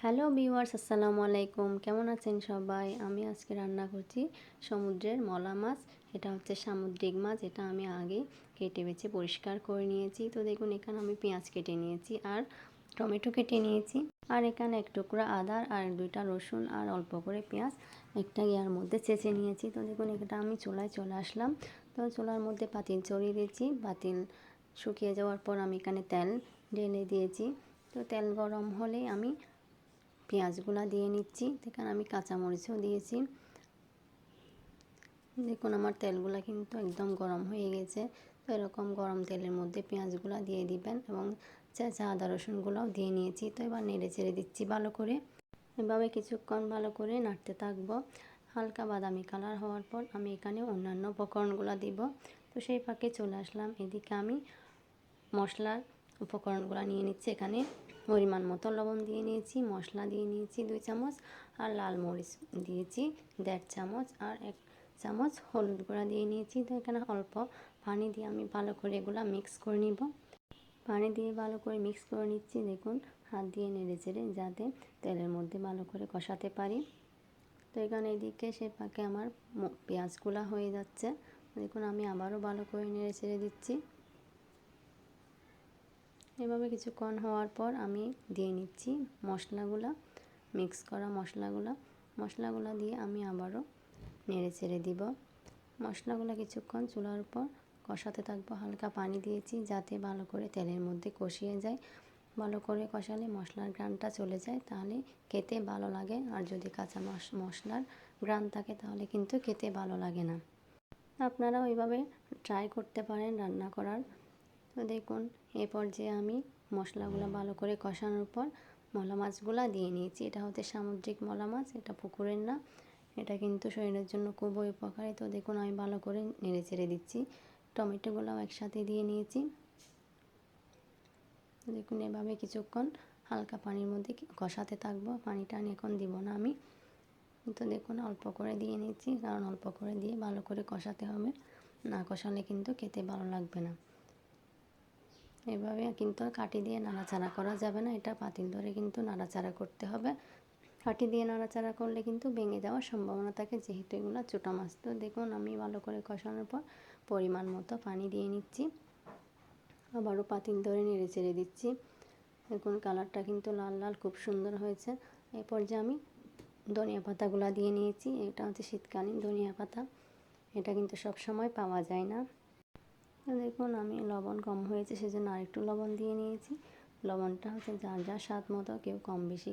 Hello viewers, আসসালামু আলাইকুম। কেমন আছেন সবাই? আমি আজকে রান্না করছি সমুদ্রের মলা মাছ। এটা হচ্ছে সামুদ্রিক মাছ। এটা আমি আগে কেটে বেছে পরিষ্কার করে নিয়েছি। তো দেখুন, এখানে আমি পেঁয়াজ কেটে নিয়েছি আর টমেটো কেটে নিয়েছি। আর এখানে এক টুকরা আদা আর দুইটা রসুন আর অল্প করে পেঁয়াজ একটা ইয়ার মধ্যে চেঁচে নিয়েছি। তো দেখুন, এটা আমি চুলায় চলে আসলাম। তো চুলার মধ্যে পাতিল চড়িয়ে দিয়েছি। পাতিল শুকিয়ে যাওয়ার পর আমি এখানে তেল ঢেলে দিয়েছি। তো তেল গরম হলে আমি পেঁয়াজগুলো দিয়ে নিচ্ছি। এখানে আমি কাঁচামরিচও দিয়েছি। দেখুন, আমার তেলগুলো কিন্তু একদম গরম হয়ে গেছে। তো এরকম গরম তেলের মধ্যে পেঁয়াজগুলো দিয়ে দিবেন এবং চেঁচা আদা রসুনগুলোও দিয়ে নিয়েছি। তো এবার নেড়ে চেড়ে দিচ্ছি ভালো করে। এভাবে কিছুক্ষণ ভালো করে নাড়তে থাকবো। হালকা বাদামি কালার হওয়ার পর আমি এখানে অন্যান্য উপকরণগুলো দিব। তো সেই ফাঁকে চলে আসলাম এদিকে আমি মশলার উপকরণগুলো নিয়ে নিচ্ছি। এখানে পরিমাণ মতো লবণ দিয়ে নিয়েছি, মশলা দিয়ে নিয়েছি 2 চামচ, আর লাল মরিচ দিয়েছি 1.5 চামচ, আর 1 চামচ হলুদ গুঁড়া দিয়ে নিয়েছি। তো এখানে অল্প পানি দিয়ে আমি ভালো করে এগুলো মিক্স করে নিব। পানি দিয়ে ভালো করে মিক্স করে নিচ্ছি। দেখুন, হাত দিয়ে নেড়ে চেড়ে যাতে তেলের মধ্যে ভালো করে কষাতে পারি। তো এখানে এদিকে সে পাকে আমার পেঁয়াজগুলো হয়ে যাচ্ছে। দেখুন, আমি আবারও ভালো করে নেড়ে চেড়ে দিচ্ছি। এভাবে কিছুক্ষণ হওয়ার পর আমি দিয়ে নিচ্ছি মশলাগুলো, মিক্স করা মশলাগুলো দিয়ে আমি আবারও নেড়ে চেড়ে দিব। মশলাগুলো কিছুক্ষণ চুলার উপর কষাতে থাকবো। হালকা পানি দিয়েছি যাতে ভালো করে তেলের মধ্যে কষিয়ে যায়। ভালো করে কষালে মশলার ঘ্রাণটা চলে যায়, তাহলে খেতে ভালো লাগে। আর যদি কাঁচা মশলার ঘ্রাণ থাকে তাহলে কিন্তু খেতে ভালো লাগে না। আপনারাও এইভাবে ট্রাই করতে পারেন রান্না করার। তো দেখুন, এই পর্যায়ে আমি মশলাগুলো ভালো করে কষানোর পর মলা মাছগুলো দিয়ে নিয়েছি। এটা হচ্ছে সামুদ্রিক মলা মাছ, এটা পুকুরের না। এটা কিন্তু শরীরের জন্য খুবই উপকারী। তো দেখুন, আমি ভালো করে নেড়ে চেড়ে দিচ্ছি। টমেটোগুলোও একসাথে দিয়ে নিয়েছি। দেখুন, এভাবে কিছুক্ষণ হালকা পানির মধ্যে কষাতে থাকবো। পানিটা আমি এখন দিব না আমি। তো দেখুন, অল্প করে দিয়ে নিচ্ছি, কারণ অল্প করে দিয়ে ভালো করে কষাতে হবে। না কষালে কিন্তু খেতে ভালো লাগবে না। এভাবে কিন্তু কাঠি দিয়ে নাড়াচাড়া করা যাবে না। এটা পাতিল ধরে কিন্তু নাড়াচাড়া করতে হবে। কাঠি দিয়ে নাড়াচাড়া করলে কিন্তু ভেঙে যাওয়ার সম্ভাবনা থাকে, যেহেতু এগুলো ছোটো মাছ। তো দেখুন, আমি ভালো করে কষানোর পর পরিমাণ মতো পানি দিয়ে নিচ্ছি। আবারও পাতিল ধরে নেড়ে চেড়ে দিচ্ছি। দেখুন, কালারটা কিন্তু লাল লাল খুব সুন্দর হয়েছে। এই পর্যায়ে আমি ধনিয়া পাতাগুলো দিয়ে নিয়েছি। এটা হচ্ছে শীতকালীন ধনিয়া পাতা, এটা কিন্তু সব সময় পাওয়া যায় না। দেখুন, আমি লবণ কম হয়েছে সেজন্য আরেকটু লবণ দিয়ে নিয়েছি। লবণটা হচ্ছে যার যার স্বাদ মতো, কেউ কম বেশি